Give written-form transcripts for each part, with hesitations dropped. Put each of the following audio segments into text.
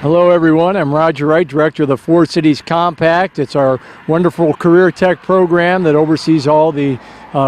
Hello everyone, I'm Roger Wright, Director of the Four Cities Compact. It's our wonderful Career Tech program that oversees all the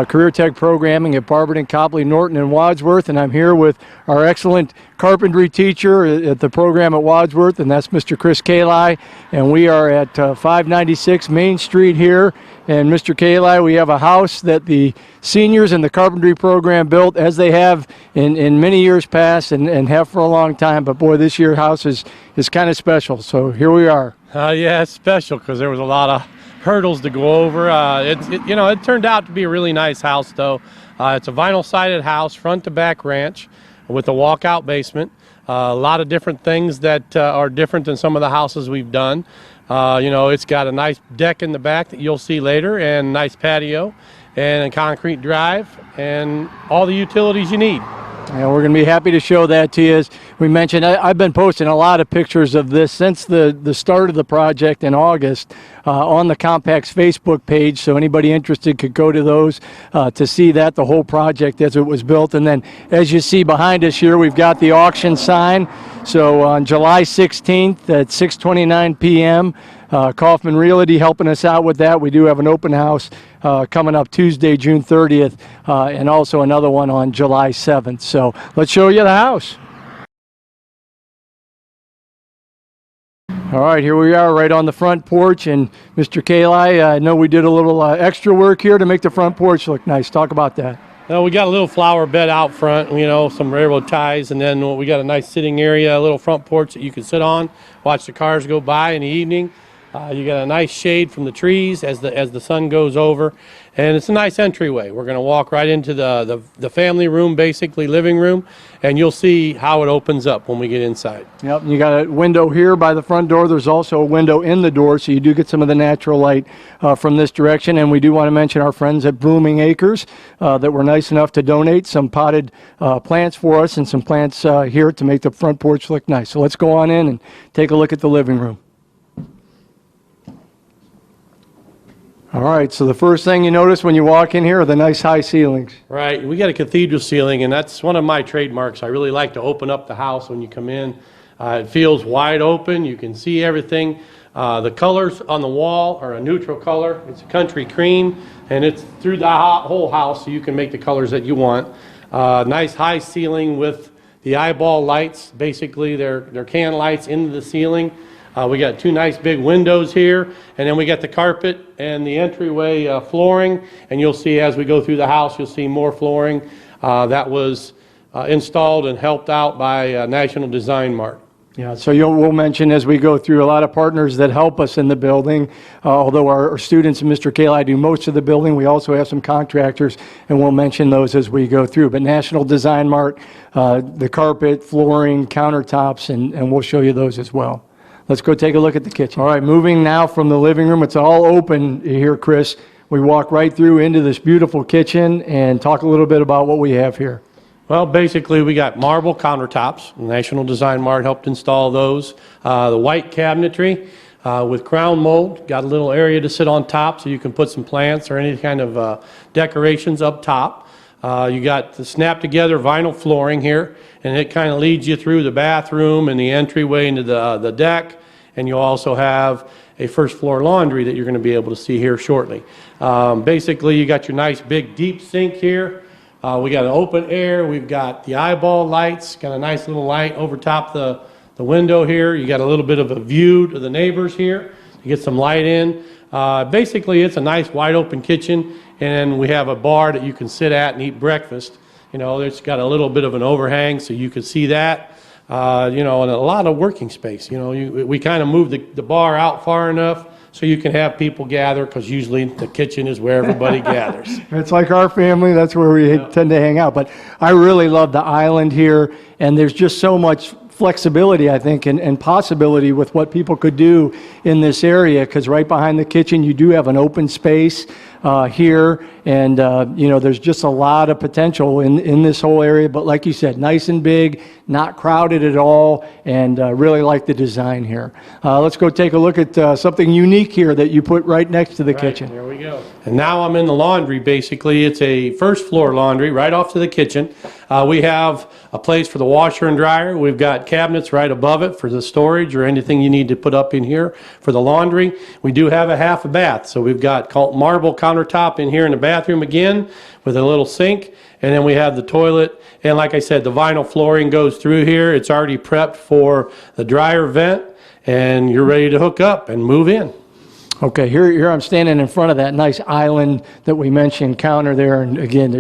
Career Tech programming at Barberton, Copley, Norton, and Wadsworth. And I'm here with our excellent carpentry teacher at the program at Wadsworth, and that's Mr. Chris Kali. And we are at 596 Main Street here. And Mr. Kali, we have a house that the seniors in the carpentry program built, as they have in many years past and have for a long time. But boy, this year's house is kind of special. So here we are. Yeah, it's special because there was a lot of hurdles to go over. It turned out to be a really nice house, though. It's a vinyl sided house, front to back ranch with a walkout basement. A lot of different things that are different than some of the houses we've done. It's got a nice deck in the back that you'll see later, and a nice patio, and a concrete drive, and all the utilities you need. And we're going to be happy to show that to you. As we mentioned, I've been posting a lot of pictures of this since the start of the project in August on the Compact's Facebook page, so anybody interested could go to those to see that, the whole project as it was built. And then as you see behind us here, we've got the auction sign. So on July 16th at 6:29 p.m., Kaufman Realty helping us out with that. We do have an open house coming up Tuesday, June 30th, and also another one on July 7th. So let's show you the house. All right, here we are right on the front porch. And Mr. Kali, I know we did a little extra work here to make the front porch look nice. Talk about that. We got a little flower bed out front, some railroad ties, and then we got a nice sitting area, a little front porch that you can sit on, watch the cars go by in the evening. You got a nice shade from the trees as the sun goes over, and it's a nice entryway. We're going to walk right into the family room, basically living room, and you'll see how it opens up when we get inside. Yep, you got a window here by the front door. There's also a window in the door, so you do get some of the natural light from this direction. And we do want to mention our friends at Blooming Acres that were nice enough to donate some potted plants for us and some plants here to make the front porch look nice. So let's go on in and take a look at the living room. All right, so the first thing you notice when you walk in here are the nice high ceilings. Right, we got a cathedral ceiling, and that's one of my trademarks. I really like to open up the house when you come in. It feels wide open. You can see everything. The colors on the wall are a neutral color. It's a country cream, and it's through the whole house, so you can make the colors that you want. Nice high ceiling with the eyeball lights. Basically, they're can lights into the ceiling. We got two nice big windows here, and then we got the carpet and the entryway flooring, and you'll see as we go through the house, you'll see more flooring that was installed and helped out by National Design Mart. Yeah, so we'll mention as we go through a lot of partners that help us in the building. Although our students and Mr. Kali do most of the building, we also have some contractors, and we'll mention those as we go through. But National Design Mart, the carpet, flooring, countertops, and we'll show you those as well. Let's go take a look at the kitchen. All right, moving now from the living room. It's all open here, Chris. We walk right through into this beautiful kitchen and talk a little bit about what we have here. Well, basically, we got marble countertops. National Design Mart helped install those. The white cabinetry with crown mold. Got a little area to sit on top so you can put some plants or any kind of decorations up top. You got the snap-together vinyl flooring here, and it kind of leads you through the bathroom and the entryway into the deck. And you'll also have a first floor laundry that you're going to be able to see here shortly. Basically, you got your nice big deep sink here. We got an open air. We've got the eyeball lights. Got a nice little light over top the window here. You got a little bit of a view to the neighbors here to get some light in. Basically, it's a nice wide open kitchen, and we have a bar that you can sit at and eat breakfast. It's got a little bit of an overhang, so you can see that. And a lot of working space. We kind of moved the bar out far enough so you can have people gather, because usually the kitchen is where everybody gathers. It's like our family, that's where we tend to hang out. But I really love the island here, and there's just so much flexibility, I think, and possibility with what people could do in this area, because right behind the kitchen you do have an open space. here, and there's just a lot of potential in this whole area. But like you said, nice and big, not crowded at all, and really like the design here. Let's go take a look at something unique here that you put right next to the kitchen. There we go. And now I'm in the laundry. Basically, it's a first floor laundry right off to the kitchen. We have a place for the washer and dryer. We've got cabinets right above it for the storage or anything you need to put up in here for the laundry. We do have a half a bath, so we've got marble countertop in here in the bathroom again with a little sink, and then we have the toilet. And like I said, the vinyl flooring goes through here. It's already prepped for the dryer vent, and you're ready to hook up and move in. Okay, here I'm standing in front of that nice island that we mentioned, counter there, and again,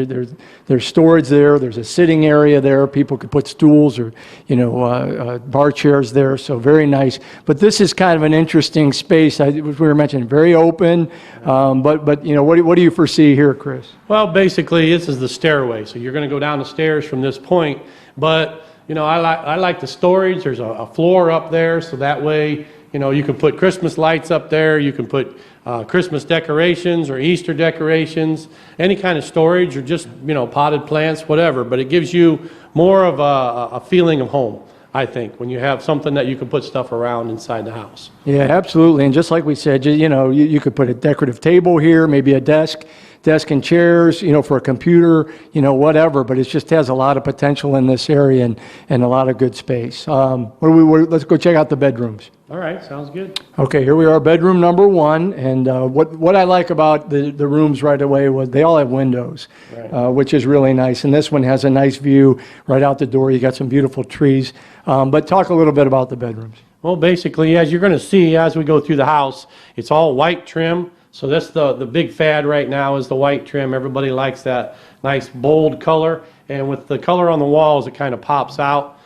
there's storage there. There's a sitting area there. People could put stools or bar chairs there. So very nice. But this is kind of an interesting space. We were mentioning very open. But what do you foresee here, Chris? Well, basically, this is the stairway. So you're going to go down the stairs from this point. But I like the storage. There's a floor up there, so that way. You can put Christmas lights up there, you can put Christmas decorations or Easter decorations, any kind of storage or just, potted plants, whatever. But it gives you more of a feeling of home, I think, when you have something that you can put stuff around inside the house. Yeah, absolutely. And just like we said, you could put a decorative table here, maybe a desk and chairs, for a computer, whatever. But it just has a lot of potential in this area and a lot of good space. Let's go check out the bedrooms. All right, sounds good. Okay, here we are, bedroom number 1, and what I like about the rooms right away was they all have windows, right. Which is really nice, and this one has a nice view right out the door. You got some beautiful trees, but talk a little bit about the bedrooms. Well, basically, as you're going to see as we go through the house, it's all white trim, so that's the big fad right now is the white trim. Everybody likes that nice bold color, and with the color on the walls, it kind of pops out.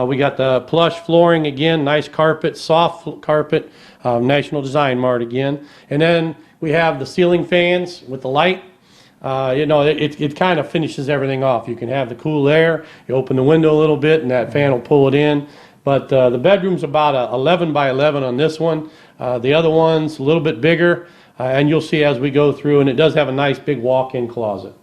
We got the plush flooring again, nice carpet, soft carpet, National Design Mart again. And then we have the ceiling fans with the light. It kind of finishes everything off. You can have the cool air, you open the window a little bit and that fan will pull it in. But the bedroom's about 11 by 11 on this one. The other one's a little bit bigger, and you'll see as we go through, and it does have a nice big walk-in closet.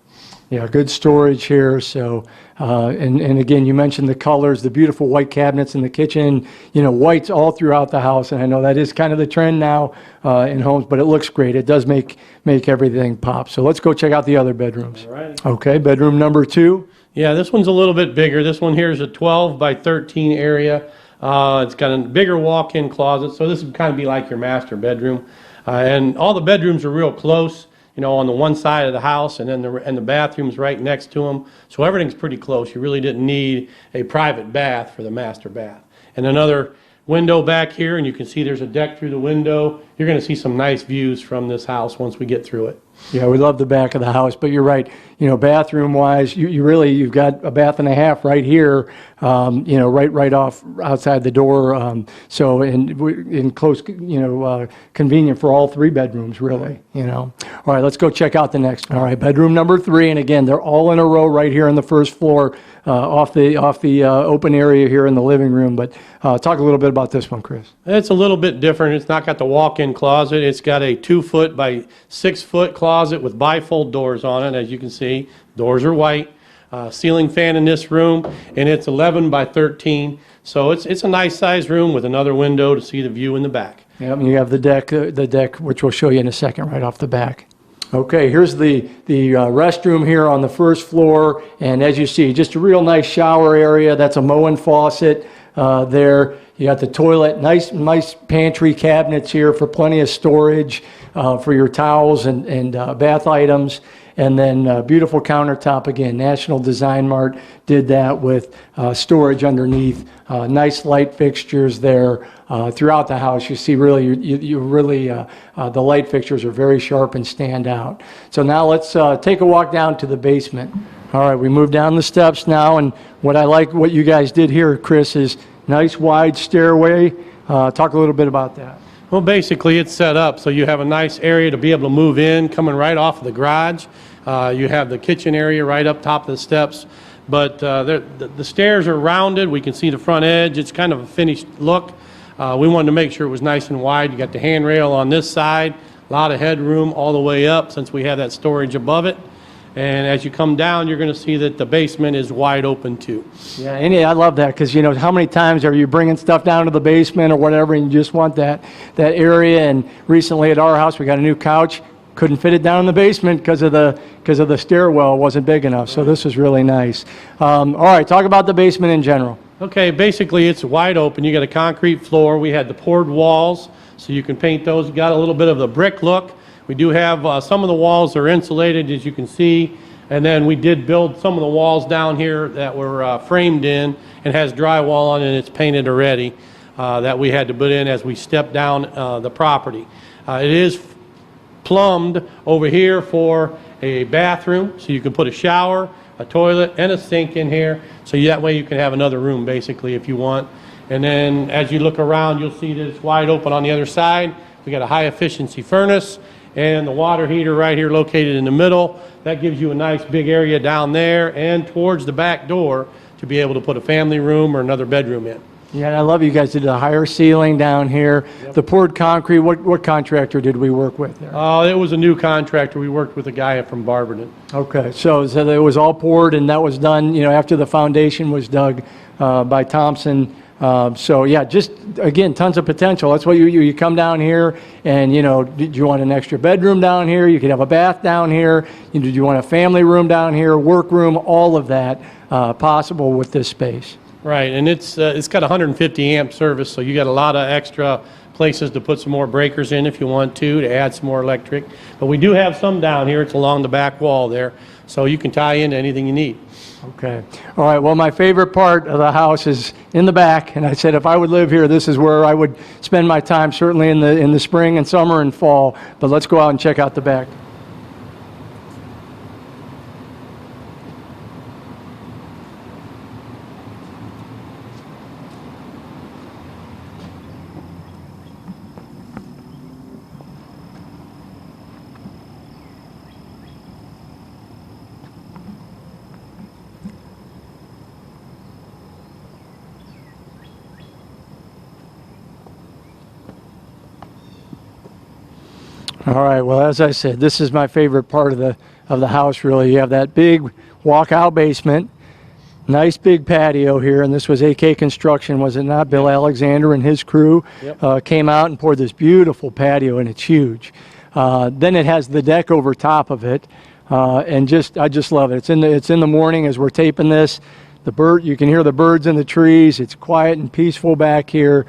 Yeah, good storage here. So, and again, you mentioned the colors, the beautiful white cabinets in the kitchen, whites all throughout the house. And I know that is kind of the trend now in homes, but it looks great. It does make everything pop. So let's go check out the other bedrooms. All right. Okay, bedroom number 2. Yeah, this one's a little bit bigger. This one here is a 12 by 13 area. It's got a bigger walk-in closet, so this would kind of be like your master bedroom. And all the bedrooms are real close. On the one side of the house, and then the bathroom's right next to them. So everything's pretty close. You really didn't need a private bath for the master bath. And another window back here, and you can see there's a deck through the window. You're going to see some nice views from this house once we get through it. Yeah, we love the back of the house, but you're right. Bathroom-wise, you've got a bath and a half right here, right off outside the door. So in close, convenient for all 3 bedrooms, really. All right, let's go check out the next. All right, bedroom number 3, and again, they're all in a row right here on the first floor, off the open area here in the living room. But talk a little bit about this one, Chris. It's a little bit different. It's not got the walk-in closet. It's got a 2-foot by 6-foot closet with bifold doors on it, as you can see. Doors are white. Ceiling fan in this room, and it's 11 by 13. So it's a nice sized room with another window to see the view in the back. Yeah, you have the deck, which we'll show you in a second, right off the back. Okay, here's the restroom here on the first floor, and as you see, just a real nice shower area. That's a Moen faucet there. You got the toilet, nice pantry cabinets here for plenty of storage for your towels and bath items. And then beautiful countertop again. National Design Mart did that with storage underneath. Nice light fixtures there throughout the house. You see, really, the light fixtures are very sharp and stand out. So now let's take a walk down to the basement. All right, we move down the steps now, and what you guys did here, Chris, is nice wide stairway. Talk a little bit about that. Well, basically, it's set up so you have a nice area to be able to move in, coming right off of the garage. You have the kitchen area right up top of the steps, but the stairs are rounded. We can see the front edge. It's kind of a finished look. We wanted to make sure it was nice and wide. You got the handrail on this side, A lot of headroom all the way up since we have that storage above it. And as you come down, you're going to see that the basement is wide open too. Yeah, and I love that because, you know, how many times are you bringing stuff down to the basement or whatever and you just want that area? And recently at our house, we got a new couch. Couldn't fit it down in the basement because of the stairwell wasn't big enough. So this is really nice. All right, talk about the basement in general. Okay, basically it's wide open. You got a concrete floor. We had the poured walls, so you can paint those. You got a little bit of the brick look. We do have some of the walls are insulated, as you can see, and then we did build some of the walls down here that were framed in and has drywall on it, and it's painted already that we had to put in as we stepped down the property. It is plumbed over here for a bathroom, so you can put a shower, a toilet, and a sink in here, so that way you can have another room basically if you want. And then as you look around, you'll see that it's wide open on the other side. We got a high efficiency furnace and the water heater right here located in the middle. That gives you a nice big area down there and towards the back door to be able to put a family room or another bedroom in. Yeah, and I love you guys did a higher ceiling down here. Yep. The poured concrete, what contractor did we work with there? It was a new contractor. We worked with a guy from Barberton. Okay, so it was all poured and that was done, you know, after the foundation was dug by Thompson. So yeah, just again, tons of potential. That's why you come down here and, you know, do you want an extra bedroom down here? You could have a bath down here. Do you want a family room down here, workroom, all of that possible with this space. Right, and it's got 150 amp service, so you got a lot of extra places to put some more breakers in if you want to add some more electric. But we do have some down here. It's along the back wall there, so you can tie into anything you need. Okay. All right. Well, my favorite part of the house is in the back, and I said if I would live here, this is where I would spend my time, certainly in the spring and summer and fall. But let's go out and check out the back. All right, well, as I said, this is my favorite part of the house, really. You have that big walkout basement, nice big patio here, and this was AK Construction, was it not? Bill Alexander and his crew came out and poured this beautiful patio, and it's huge. Then it has the deck over top of it, and I just love it. It's in the morning as we're taping this. You can hear the birds in the trees. It's quiet and peaceful back here.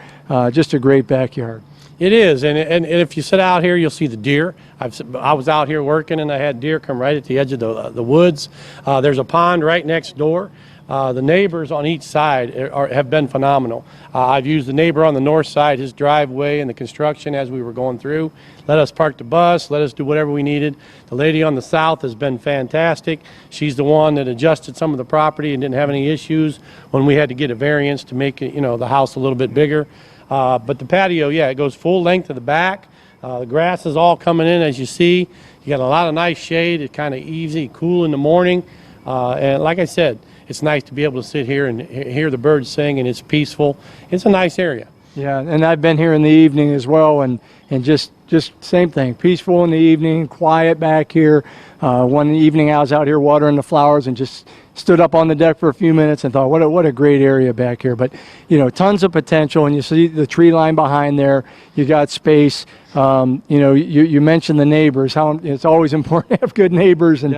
Just a great backyard. It is, and if you sit out here, you'll see the deer. I was out here working, and I had deer come right at the edge of the woods. There's a pond right next door. The neighbors on each side have been phenomenal. I've used the neighbor on the north side, his driveway and the construction as we were going through. Let us park the bus, let us do whatever we needed. The lady on the south has been fantastic. She's the one that adjusted some of the property and didn't have any issues when we had to get a variance to make it, the house a little bit bigger. But the patio, yeah, it goes full length to the back. The grass is all coming in, as you see. You got a lot of nice shade. It's kind of easy, cool in the morning. And like I said, it's nice to be able to sit here and hear the birds sing, and it's peaceful. It's a nice area. Yeah, and I've been here in the evening as well, and just same thing, peaceful in the evening, quiet back here. One evening I was out here watering the flowers and just stood up on the deck for a few minutes and thought, what a great area back here. But, tons of potential, and you see the tree line behind there. You got space. You mentioned the neighbors, how it's always important to have good neighbors and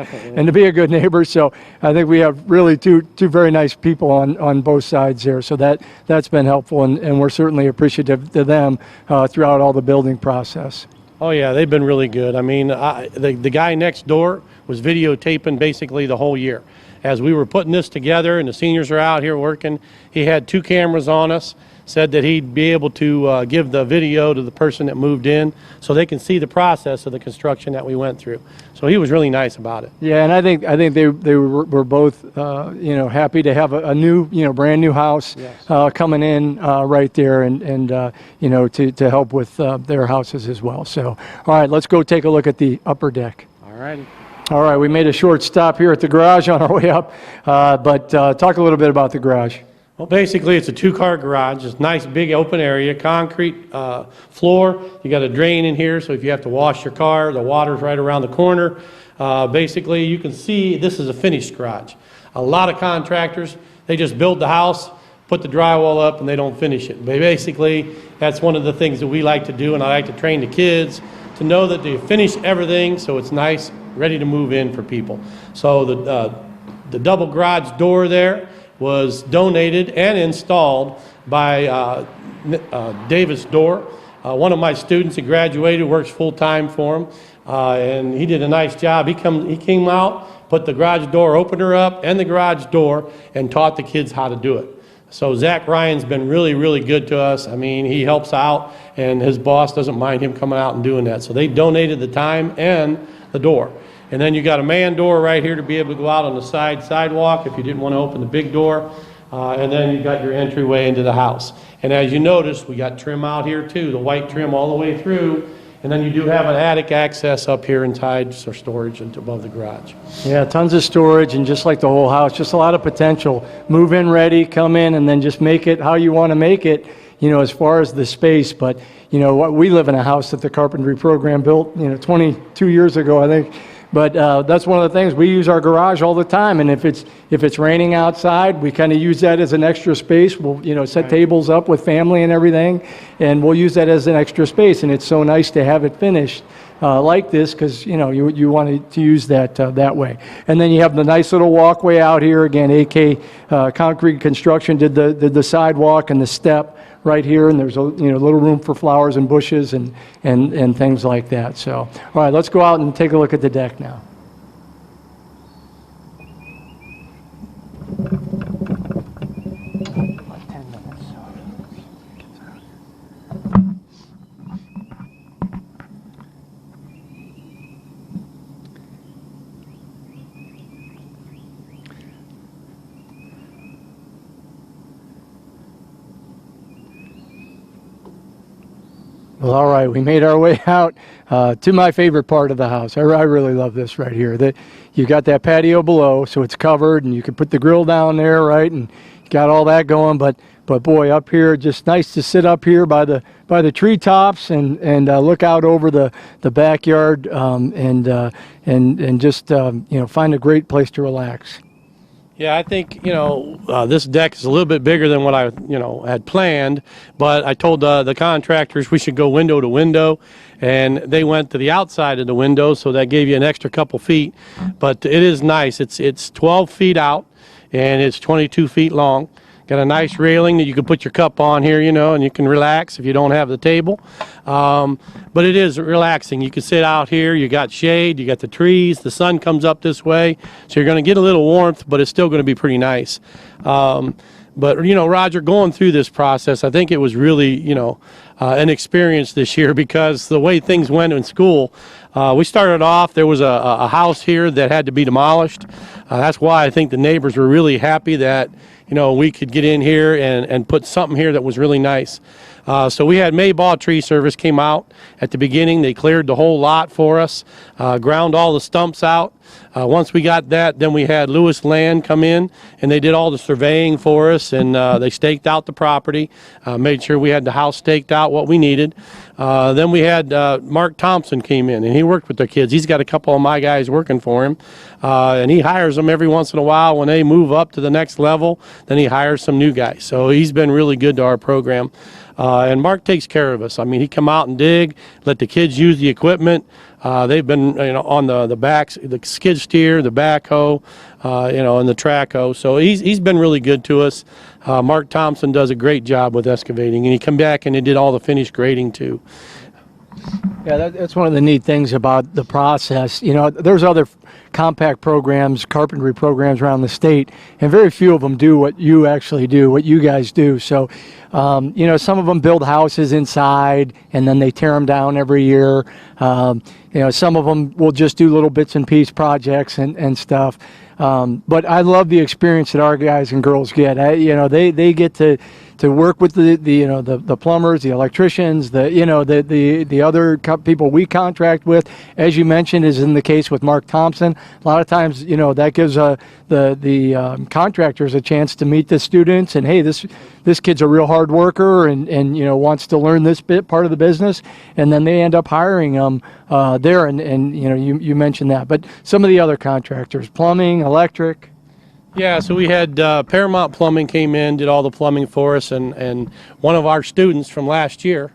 to be a good neighbor. So I think we have really two very nice people on both sides there. So that's been helpful, and we're certainly appreciative to them throughout all the building process. Oh yeah, they've been really good. I mean, the guy next door was videotaping basically the whole year. As we were putting this together and the seniors are out here working, he had 2 cameras on us, said that he'd be able to give the video to the person that moved in so they can see the process of the construction that we went through. So he was really nice about it. Yeah, and I think they were both happy to have a new brand new house coming in right there and to help with their houses as well. So all right, let's go take a look at the upper deck. All righty. All right, we made a short stop here at the garage on our way up, but talk a little bit about the garage. Well, basically, it's a two-car garage. It's a nice, big, open area, concrete floor. You got a drain in here, so if you have to wash your car, the water's right around the corner. Basically, you can see this is a finished garage. A lot of contractors, they just build the house, put the drywall up, and they don't finish it. But basically, that's one of the things that we like to do, and I like to train the kids to know that they finish everything so it's nice, ready to move in for people. So the double garage door there was donated and installed by Davis Door. One of my students that graduated works full-time for him, and he did a nice job. He came out, put the garage door opener up and the garage door, and taught the kids how to do it. So Zach Ryan's been really, really good to us. I mean, he helps out, and his boss doesn't mind him coming out and doing that. So they donated the time and the door. And then you got a man door right here to be able to go out on the sidewalk if you didn't want to open the big door. And then you got your entryway into the house. And as you notice, we got trim out here too, the white trim all the way through. And then you do have an attic access up here inside for storage and above the garage. Yeah, tons of storage, and just like the whole house, just a lot of potential. Move in ready, come in, and then just make it how you want to make it, you know, as far as the space. But, you know, we live in a house that the Carpentry program built, you know, 22 years ago, I think. But that's one of the things. We use our garage all the time, and if it's raining outside, we kind of use that as an extra space. We'll, you know, set tables up with family and everything, and we'll use that as an extra space. And it's so nice to have it finished like this, because you know you want to use that that way. And then you have the nice little walkway out here. Again, AK Concrete Construction did the sidewalk and the step right here, and there's a little room for flowers and bushes and things like that. So, all right, let's go out and take a look at the deck now. About 10 minutes. Well, all right, we made our way out to my favorite part of the house. I really love this right here. That you got that patio below, so it's covered, and you can put the grill down there, right? And you got all that going. But boy, up here, just nice to sit up here by the treetops and look out over the backyard and just find a great place to relax. Yeah, I think, this deck is a little bit bigger than what I, had planned, but I told the contractors we should go window to window, and they went to the outside of the window, so that gave you an extra couple feet. But it is nice. It's 12 feet out, and it's 22 feet long. Got a nice railing that you can put your cup on here, and you can relax if you don't have the table. But it is relaxing. You can sit out here. You got shade. You got the trees. The sun comes up this way, so you're going to get a little warmth, but it's still going to be pretty nice. But, Roger, going through this process, I think it was really, an experience this year, because the way things went in school, we started off, there was a house here that had to be demolished. That's why I think the neighbors were really happy that, we could get in here and put something here that was really nice. So we had Maybaugh Tree Service came out at the beginning. They cleared the whole lot for us, ground all the stumps out. Once we got that, then we had Lewis Land come in, and they did all the surveying for us, and they staked out the property, made sure we had the house staked out what we needed. Then we had Mark Thompson came in, and he worked with the kids. He's got a couple of my guys working for him, and he hires them every once in a while. When they move up to the next level, then he hires some new guys. So he's been really good to our program. And Mark takes care of us. I mean, he come out and dig, let the kids use the equipment. They've been, on the backs, the skid steer, the backhoe, and the track hoe. So he's been really good to us. Mark Thompson does a great job with excavating, and he come back and he did all the finished grading too. Yeah, that's one of the neat things about the process. There's other compact programs, carpentry programs around the state, and very few of them do what you actually do, what you guys do. So, some of them build houses inside, and then they tear them down every year. Some of them will just do little bits and piece projects and stuff. But I love the experience that our guys and girls get. They get to to work with the plumbers, the electricians, the other people we contract with, as you mentioned, is in the case with Mark Thompson. A lot of times, that gives the contractors a chance to meet the students, and hey, this kid's a real hard worker and wants to learn this part of the business, and then they end up hiring them there. And you mentioned that, but some of the other contractors, plumbing, electric. Yeah, so we had Paramount Plumbing came in, did all the plumbing for us, and one of our students from last year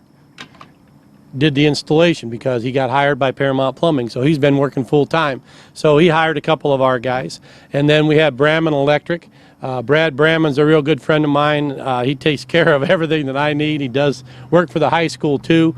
did the installation because he got hired by Paramount Plumbing, so he's been working full time. So he hired a couple of our guys. And then we had Bramman Electric. Brad Bramman's a real good friend of mine. He takes care of everything that I need. He does work for the high school too.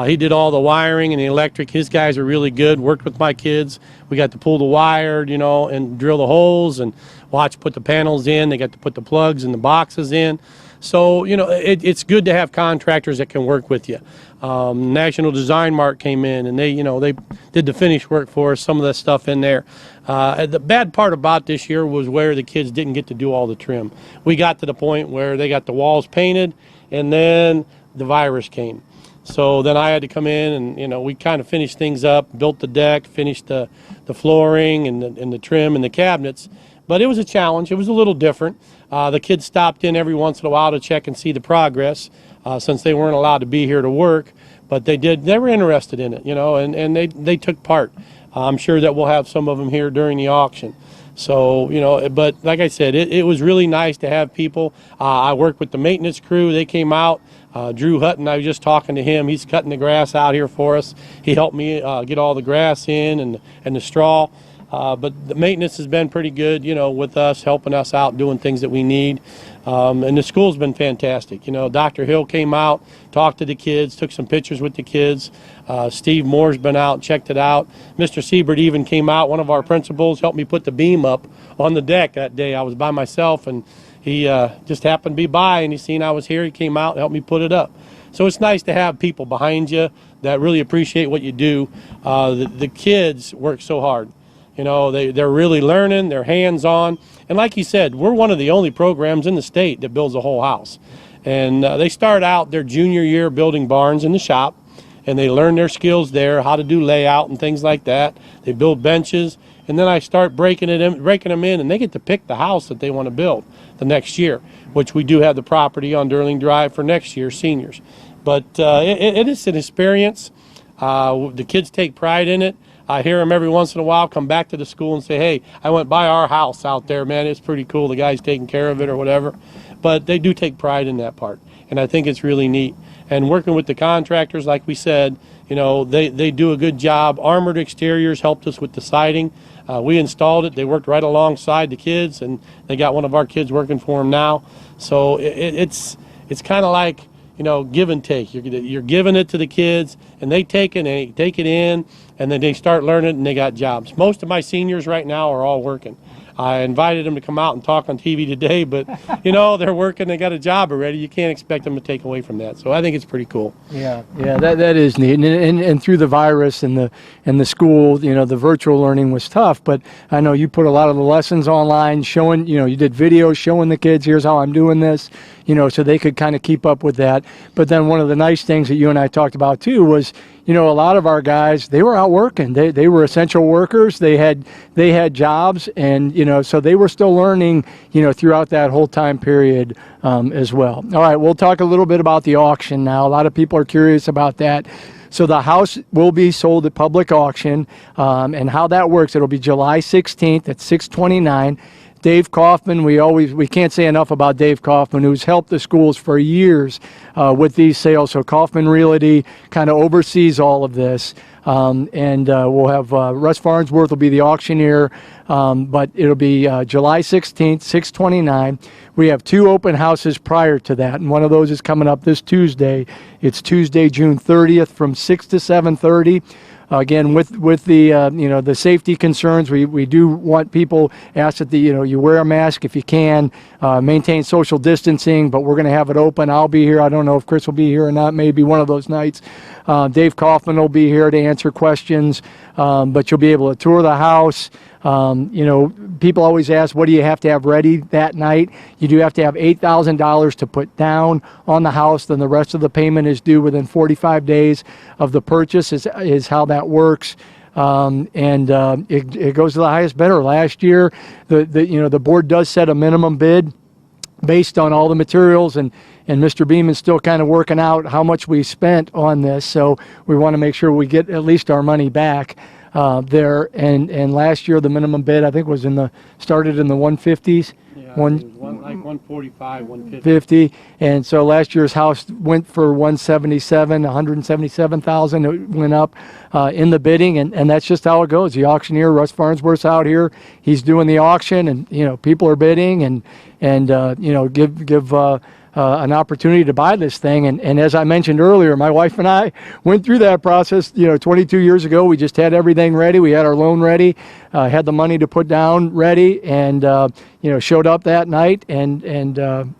He did all the wiring and the electric. His guys are really good, worked with my kids. We got to pull the wire, and drill the holes and watch put the panels in. They got to put the plugs and the boxes in. So, it's good to have contractors that can work with you. National Design Mart came in and they did the finish work for us, some of the stuff in there. The bad part about this year was where the kids didn't get to do all the trim. We got to the point where they got the walls painted and then the virus came. So then I had to come in and, we kind of finished things up, built the deck, finished the flooring and the trim and the cabinets. But it was a challenge. It was a little different. The kids stopped in every once in a while to check and see the progress since they weren't allowed to be here to work. But they were interested in it, and they took part. I'm sure that we'll have some of them here during the auction. So, but like I said, it was really nice to have people. I worked with the maintenance crew. They came out. Drew Hutton, I was just talking to him. He's cutting the grass out here for us. He helped me get all the grass in and the straw. But the maintenance has been pretty good, with us, helping us out, doing things that we need. And the school's been fantastic. Dr. Hill came out, talked to the kids, took some pictures with the kids. Steve Moore's been out, checked it out. Mr. Siebert even came out, one of our principals, helped me put the beam up on the deck that day. I was by myself, and he just happened to be by, and he seen I was here. He came out and helped me put it up. So it's nice to have people behind you that really appreciate what you do. The kids work so hard. They're really learning, they're hands-on. And like you said, we're one of the only programs in the state that builds a whole house. And they start out their junior year building barns in the shop, and they learn their skills there, how to do layout and things like that. They build benches, and then I start breaking them in, and they get to pick the house that they want to build the next year, which we do have the property on Durling Drive for next year's seniors. But it is an experience. The kids take pride in it. I hear them every once in a while come back to the school and say, hey, I went by our house out there, man, it's pretty cool, the guy's taking care of it or whatever. But they do take pride in that part, and I think it's really neat. And working with the contractors, like we said, they do a good job. Armored Exteriors helped us with the siding. We installed it. They worked right alongside the kids, and they got one of our kids working for them now. So it's kind of like, give and take. You're giving it to the kids, and they take it in, and then they start learning, and they got jobs. Most of my seniors right now are all working. I invited them to come out and talk on TV today, but they're working, they got a job already. You can't expect them to take away from that. So I think it's pretty cool. Yeah, that is neat. And through the virus and the school, the virtual learning was tough, but I know you put a lot of the lessons online showing, you did videos showing the kids, here's how I'm doing this, so they could kind of keep up with that. But then one of the nice things that you and I talked about too was, a lot of our guys, they were out working. They were essential workers. They had jobs, and so they were still learning, throughout that whole time period as well. All right, we'll talk a little bit about the auction now. A lot of people are curious about that. So the house will be sold at public auction, and how that works, it'll be July 16th at 6:29. Dave Kaufman, we can't say enough about Dave Kaufman, who's helped the schools for years with these sales. So Kaufman Realty kind of oversees all of this. And we'll have Russ Farnsworth will be the auctioneer, but it'll be July 16th, 6:29. We have 2 open houses prior to that, and one of those is coming up this Tuesday. It's Tuesday, June 30th from 6 to 7:30. again, with the you know, the safety concerns, we do want people asked that you wear a mask if you can, maintain social distancing. But we're going to have it open. I'll be here. I don't know if Chris will be here or not. Maybe one of those nights. Dave Kaufman will be here to answer questions. But you'll be able to tour the house. You know, people always ask, what do you have to have ready that night? You do have to have $8,000 to put down on the house. Then the rest of the payment is due within 45 days of the purchase is how that works. It goes to the highest bidder. Last year, the board does set a minimum bid based on all the materials, and Mr. Beeman's still kind of working out how much we spent on this. So we want to make sure we get at least our money back there. And last year the minimum bid, I think, was started in the 150s. Yeah, it was like 145, 150. And so last year's house went for 177,000. It went up in the bidding, and that's just how it goes. The auctioneer, Russ Farnsworth's out here. He's doing the auction, and people are bidding, and give an opportunity to buy this thing. And as I mentioned earlier, my wife and I went through that process 22 years ago. We just had everything ready. We had our loan ready, had the money to put down ready, and showed up that night, and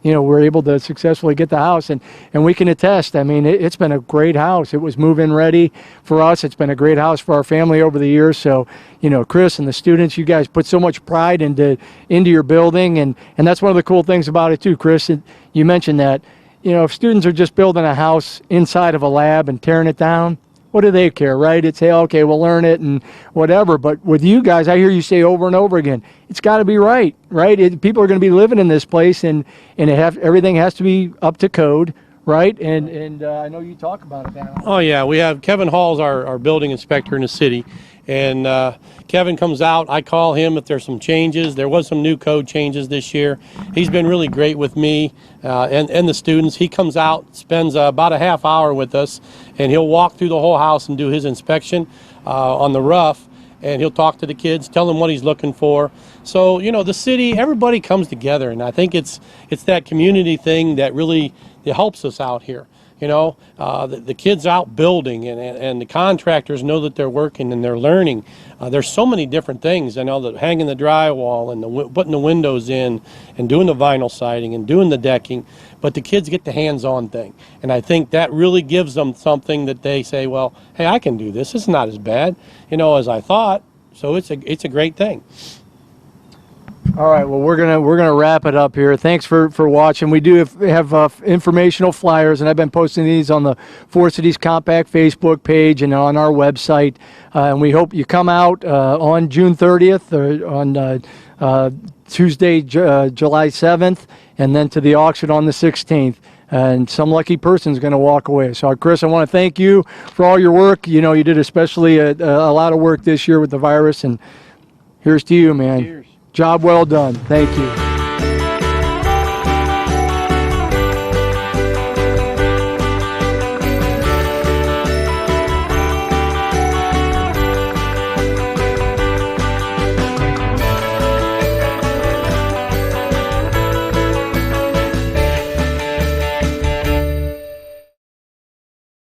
we're able to successfully get the house. And we can attest, I mean, it's been a great house. It was move-in ready for us. It's been a great house for our family over the years. So Chris and the students, you guys put so much pride into your building, and that's one of the cool things about it too, Chris. You mentioned that, if students are just building a house inside of a lab and tearing it down, what do they care, right? It's, hey, okay, we'll learn it and whatever. But with you guys, I hear you say over and over again, it's got to be right? People are going to be living in this place, and everything has to be up to code, right? And I know you talk about it now. Oh yeah, we have Kevin Hall's our building inspector in the city, and Kevin comes out. I call him if there's some changes. There was some new code changes this year. He's been really great with me and the students. He comes out, spends about a half hour with us, and he'll walk through the whole house and do his inspection on the rough, and he'll talk to the kids, tell them what he's looking for. So the city, everybody comes together, and I think it's that community thing that really helps us out here. The kids out building, and the contractors know that they're working and they're learning. There's so many different things. I know that hanging the drywall and putting the windows in and doing the vinyl siding and doing the decking, but the kids get the hands-on thing. And I think that really gives them something that they say, well, hey, I can do this. It's not as bad, as I thought. So it's a great thing. All right, well, we're gonna wrap it up here. Thanks for watching. We do have informational flyers, and I've been posting these on the Four Cities Compact Facebook page and on our website. And we hope you come out on June 30th or on Tuesday, July 7th, and then to the auction on the 16th. And some lucky person's going to walk away. So, Chris, I want to thank you for all your work. You did especially a lot of work this year with the virus, and here's to you, man. Cheers. Job well done. Thank you.